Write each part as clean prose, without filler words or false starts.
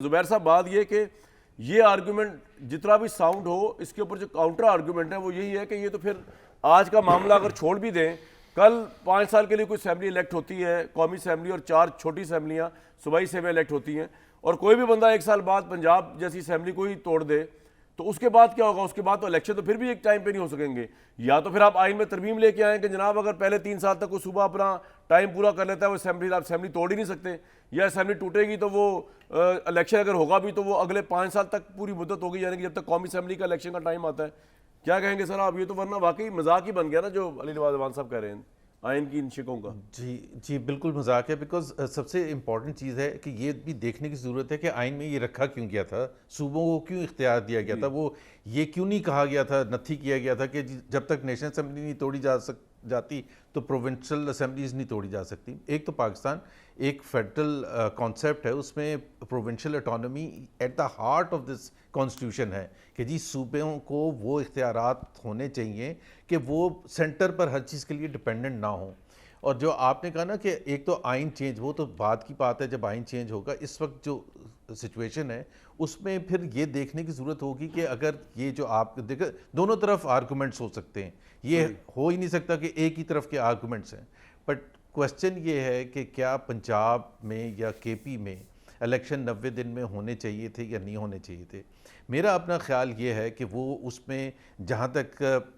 जुबैर साहब, बात ये कि ये आर्गुमेंट जितना भी साउंड हो, इसके ऊपर जो काउंटर आर्गुमेंट है वो यही है कि ये तो फिर आज का मामला अगर छोड़ भी दें, कल 5 साल के लिए कोई असेंबली इलेक्ट होती है, कौमी असेंबली, और 4 छोटी असेंबलियां सूबाई असेंबली इलेक्ट होती हैं, और कोई भी बंदा 1 साल बाद पंजाब जैसी असेंबली को ही तोड़ दे, तो उसके बाद क्या होगा? उसके बाद तो इलेक्शन तो फिर भी एक टाइम पे नहीं हो सकेंगे। या तो फिर आप आइन में तरमीम लेके आए कि जनाब अगर पहले 3 साल तक वो सूबा अपना टाइम पूरा कर लेता है, वो असेंबली, आप असेंबली तोड़ ही नहीं सकते, या असेंबली टूटेगी तो वो इलेक्शन अगर होगा भी तो वो अगले 5 साल तक पूरी मुद्दत होगी, यानी कि जब तक कौमी असेंबली का इलेक्शन का टाइम आता है। क्या कहेंगे सर आप? ये तो वरना वाकई मजाक ही बन गया ना जो अली नवाज साहब कह रहे हैं आइन की इन शिकों का। जी बिल्कुल मजाक है। बिकॉज सबसे इम्पॉर्टेंट चीज़ है कि ये भी देखने की ज़रूरत है कि आइन में ये रखा क्यों गया था, सूबों को क्यों इख्तियार दिया गया था, वो ये क्यों नहीं कहा गया था, नथी किया गया था कि जब तक नेशनल असम्बली नहीं तोड़ी जाती तो प्रोविंशियल असम्बलीज नहीं तोड़ी जा सकती। एक तो पाकिस्तान एक फेडरल कॉन्सेप्ट है, उसमें provincial autonomy at the heart of this constitution है कि जी सूबों को वो इख्तियारात होने चाहिए कि वो सेंटर पर हर चीज़ के लिए डिपेंडेंट ना हो। और जो आपने कहा ना कि एक तो आइन चेंज, वो तो बाद की बात है जब आइन चेंज होगा। इस वक्त जो सिचुएशन है उसमें फिर ये देखने की ज़रूरत होगी कि अगर ये जो आप देखें, दोनों तरफ आर्गूमेंट्स हो सकते हैं, ये हो ही नहीं सकता कि एक ही तरफ के आर्गूमेंट्स हैं। बट क्वेश्चन ये है कि क्या पंजाब में या केपी में इलेक्शन 90 दिन में होने चाहिए थे या नहीं होने चाहिए थे? मेरा अपना ख्याल ये है कि वो उसमें, जहाँ तक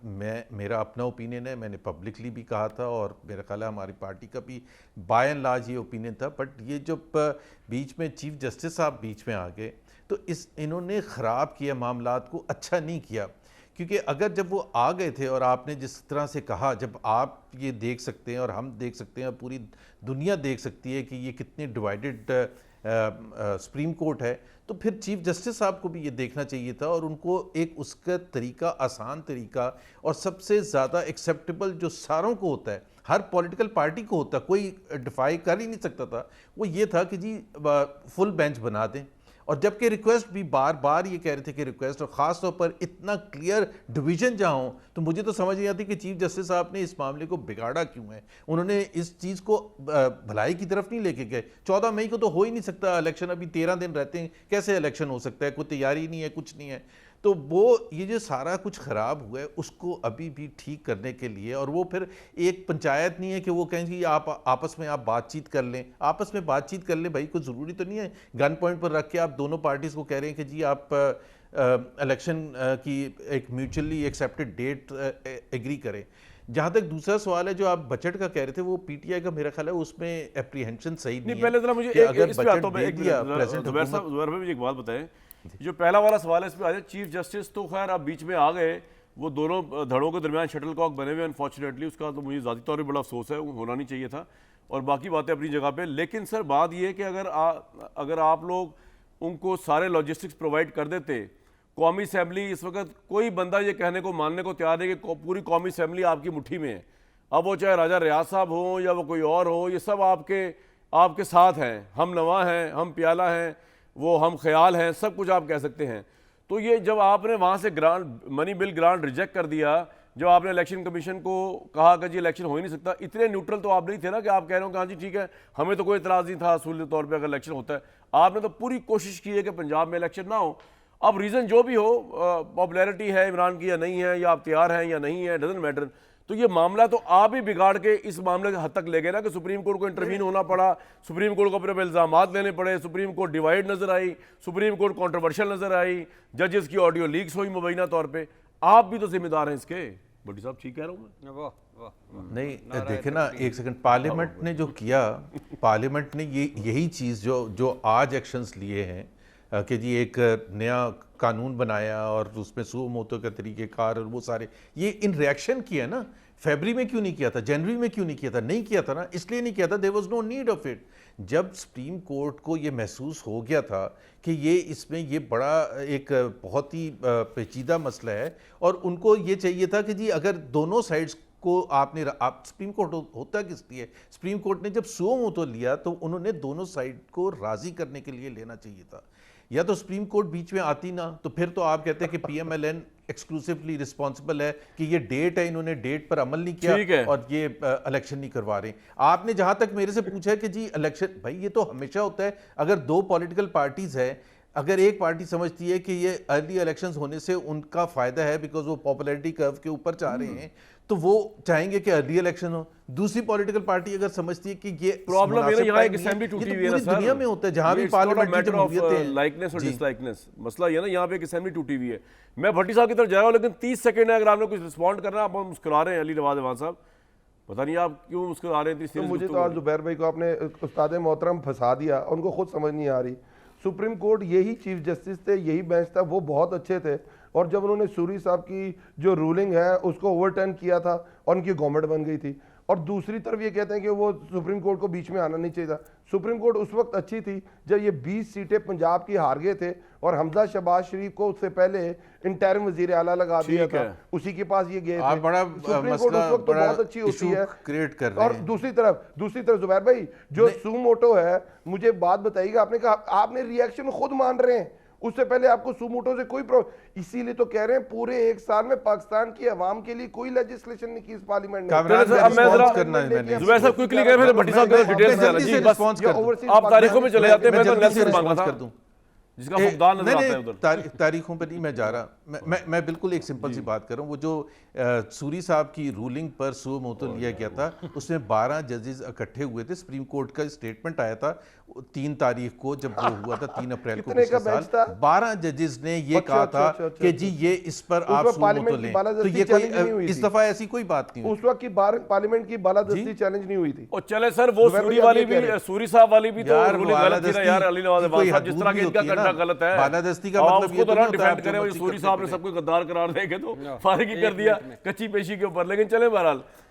मेरा अपना ओपिनियन है, मैंने पब्लिकली भी कहा था और मेरा ख्याल है हमारी पार्टी का भी बाय एंड लार्ज ये ओपिनियन था। बट ये जब बीच में चीफ जस्टिस साहब बीच में आ गए तो इन्होंने ख़राब किया मामलात को, अच्छा नहीं किया। क्योंकि अगर जब वो आ गए थे और आपने जिस तरह से कहा, जब आप ये देख सकते हैं और हम देख सकते हैं, पूरी दुनिया देख सकती है कि ये कितने डिवाइडेड सुप्रीम कोर्ट है, तो फिर चीफ जस्टिस साहब को भी ये देखना चाहिए था और उनको एक उसका तरीका, आसान तरीका और सबसे ज़्यादा एक्सेप्टेबल जो सारों को होता है, हर पॉलिटिकल पार्टी को होता है, कोई डिफाई कर ही नहीं सकता था, वो ये था कि जी फुल बेंच बना दें। और जबकि रिक्वेस्ट भी बार बार ये कह रहे थे कि रिक्वेस्ट, और ख़ास तौर पर इतना क्लियर डिवीजन जहाँ हो, तो मुझे तो समझ नहीं आती कि चीफ जस्टिस साहब ने इस मामले को बिगाड़ा क्यों है। उन्होंने इस चीज़ को भलाई की तरफ नहीं लेके गए। 14 मई को तो हो ही नहीं सकता इलेक्शन, अभी 13 दिन रहते हैं, कैसे इलेक्शन हो सकता है? कोई तैयारी नहीं है, कुछ नहीं है। तो वो ये जो सारा कुछ ख़राब हुआ है उसको अभी भी ठीक करने के लिए, और वो फिर एक पंचायत नहीं है कि वो कहें कि आप आपस में आप बातचीत कर लें, आपस में बातचीत कर लें भाई, कोई ज़रूरी तो नहीं है गन पॉइंट पर रख के आप दोनों पार्टीज़ को कह रहे हैं कि जी आप इलेक्शन की एक म्यूचुअली एक्सेप्टेड डेट एग्री करें। जहाँ तक दूसरा सवाल है जो आप बजट का कह रहे थे, वो पीटीआई का मेरा ख्याल है उसमें एप्रीहेंशन सही नहीं है। पहले जरा मुझे अगर बजट दे दिया प्रेजेंट हुकूमत, एक बात बताएं, जो पहला वाला सवाल है इस पर आ जाए। चीफ जस्टिस तो खैर आप बीच में आ गए, वो दोनों धड़ों के दरमियान शटल कॉक बने हुए, अनफॉर्चुनेटली उसका तो मुझे ज़ाती तौर पर बड़ा अफसोस है, वो होना नहीं चाहिए था, और बाकी बातें अपनी जगह पे। लेकिन सर बात ये है कि अगर आप लोग उनको सारे लॉजिस्टिक्स प्रोवाइड कर देते, कौमी असेंबली इस वक्त कोई बंदा ये कहने को मानने को तैयार है कि पूरी कौमी असेंबली आपकी मुट्ठी में है, अब वो चाहे राजा रियाज साहब हो या वो कोई और हो, ये सब आपके साथ हैं, हम नवा हैं, हम प्याला हैं, वो हम ख्याल हैं, सब कुछ आप कह सकते हैं। तो ये जब आपने वहाँ से grant, money bill grant reject कर दिया, जब आपने इलेक्शन कमीशन को कहा कि जी इलेक्शन हो ही नहीं सकता, इतने न्यूट्रल तो आप नहीं थे ना कि आप कह रहे हो कि हाँ जी ठीक है, हमें तो कोई इतराज़ नहीं था असूली तौर पर अगर इलेक्शन होता है। आपने तो पूरी कोशिश की है कि पंजाब में इलेक्शन ना हो। अब रीज़न जो भी हो, पॉपुलैरिटी है इमरान की या नहीं है, या आप तैयार हैं या नहीं है, डजंट मैटर। तो ये मामला तो आप ही बिगाड़ के इस मामले के हद तक ले गए ना कि सुप्रीम कोर्ट को इंटरवीन होना पड़ा, सुप्रीम कोर्ट को अपने इल्जाम लेने पड़े, सुप्रीम कोर्ट डिवाइड नजर आई, सुप्रीम कोर्ट कंट्रोवर्शियल नजर आई, जजेस की ऑडियो लीक्स हुई मुबैना तौर पे। आप भी तो जिम्मेदार हैं इसके। बड़ी साहब ठीक कह रहा हूँ मैं? नहीं देखे ना, एक सेकंड, पार्लियामेंट ने जो किया, पार्लियामेंट ने यही चीज़ जो आज एक्शंस लिए हैं कि जी एक नया कानून बनाया और उसमें सुओ मोतो के तरीक़ेकार और वो सारे, ये इन रिएक्शन किया ना। फरवरी में क्यों नहीं किया था, जनवरी में क्यों नहीं किया था? नहीं किया था ना, इसलिए नहीं किया था, there was no need of it. जब सुप्रीम कोर्ट को ये महसूस हो गया था कि ये इसमें ये बड़ा एक बहुत ही पेचीदा मसला है और उनको ये चाहिए था कि जी अगर दोनों साइड्स को आप सुप्रीम कोर्ट होता किस लिए? सुप्रीम कोर्ट ने जब सुओ मोतो लिया तो उन्होंने दोनों साइड को राज़ी करने के लिए लेना चाहिए था। या तो सुप्रीम कोर्ट बीच में आती ना, तो फिर तो आप कहते हैं कि पीएमएलएन एक्सक्लूसिवली रिस्पॉन्सिबल है कि ये डेट है, इन्होंने डेट पर अमल नहीं किया ठीक है। और ये इलेक्शन नहीं करवा रहे। आपने जहां तक मेरे से पूछा है कि जी इलेक्शन, भाई ये तो हमेशा होता है, अगर दो पॉलिटिकल पार्टीज है, अगर एक पार्टी समझती है कि ये अर्ली इलेक्शंस होने से उनका फायदा है बिकॉज वो पॉपुलैरिटी कर्व के ऊपर जा रहे हैं, तो वो चाहेंगे कि अर्ली इलेक्शन हो। दूसरी पॉलिटिकल पार्टी अगर समझती है कि ये प्रॉब्लम है ना, मुनासिब यहाँ एक टाइम नहीं है, असेंबली ये टूटी तो हुई है ना पूरी सर, दुनिया में होता है जहां भी ये it's not a parliamentary matter of, जमहूरियत है। लाइकनेस और जी। डिसलाइकनेस, मसला ये ना यहाँ पे एक असेंबली टूटी हुई है। मैं भट्टी साहब की तरफ जा रहा हूँ, लेकिन 30 सेकंड है, अगर आपने कुछ रिस्पॉन्ड करना, आप मुस्कुरा रहे हैं अली नवाज अवान साहब, पता नहीं आप क्यों मुस्कुरा रहे हैं। तो मुझे तो आज जुबैर भाई को आपने उस्ताद मोहतरम फंसा दिया, उनको खुद समझ नहीं आ रही। सुप्रीम कोर्ट यही चीफ जस्टिस थे, यही बेंच था, वो बहुत अच्छे थे, और जब उन्होंने सूरी साहब की जो रूलिंग है उसको ओवरटर्न किया था और उनकी गवर्नमेंट बन गई थी। और दूसरी तरफ ये कहते हैं कि वो सुप्रीम कोर्ट को बीच में आना नहीं चाहिए था। सुप्रीम कोर्ट उस वक्त अच्छी थी जब ये 20 सीटें पंजाब की हार गए थे और हमजा शहबाज शरीफ को उससे पहले इंटरिम वजीर आला लगा दिया ठीक था, है। उसी के पास ये गए आप थे। बड़ा सुप्रीम कोर्ट मसला, उस वक्त तो बड़ा बहुत अच्छी होती issue है create कर रहे और हैं। दूसरी तरफ जुबैर भाई जो सूमोटो है, मुझे बात बताइएगा, आपने कहा आपने रिएक्शन खुद मान रहे हैं, उससे पहले आपको सूमोटो से कोई प्रॉब्लम, इसीलिए तो कह रहे हैं पूरे एक साल में पाकिस्तान की अवाम के लिए कोई लेजिस्लेशन नहीं की इस पार्लियामेंट ने। कामरान सर, अब मैं response जरा- करना है मैंने। जुबैर साहब क्विकली कह, फिर भट्टी साहब के डिटेल्स मैं जाना जल्दी जी, से बस response कर दूं। overseas आप तारीखों में चले जाते हैं, मैं तो जल्दी से नेक्स्ट मांगा response था, कर दूं। जिसका फुकदान नजर आता है नहीं, उधर। तारीखों पर नहीं मैं जा रहा, मैं बिल्कुल एक सिंपल सी बात कर रहा हूँ। वो जो सूरी साहब की रूलिंग पर सो मोतो लिया गया था, उसमें 12 जजेस इकट्ठे हुए थे। सुप्रीम कोर्ट का स्टेटमेंट आया था 3 तारीख को, जब वो हुआ था 3 अप्रैल को कितने का पिछले बेंच साल। था? 12 जजेस ने ये अच्छा, कहा अच्छा, था अच्छा, अच्छा, कि जी ये इस पर आप वक्त सो पार्लियामेंट मोतो की लें। बालादस्ती तो ये चैलेंज नहीं हुई कोई इस थी। दफा ऐसी कोई बात नहीं हुई। उस वक्त की पार्लियामेंट की बालादस्ती चैलेंज नहीं हुई थी। और चले सर, वो जुबैर सूरी भाई, आप वाली ये कह रहे भी, हैं। सूरी साहब वाली भी तो यार, रूलिंग गलत थी ना यार, अली नवाज की अवान कोई साहब, जिस तरह हदूद के भी इनका होती है करना ना। गलत है। बालादस्ती का आप मतलब उसको ये तो तो नहीं ना होता है डिफेंड करें, आप और जबरदस्ती सूरी करते साहब ने रहें। सबको गद्दार करार देके तो फारिग ही कर दिया, कच्ची पेशी के ऊपर। लेकिन चले बहरहाल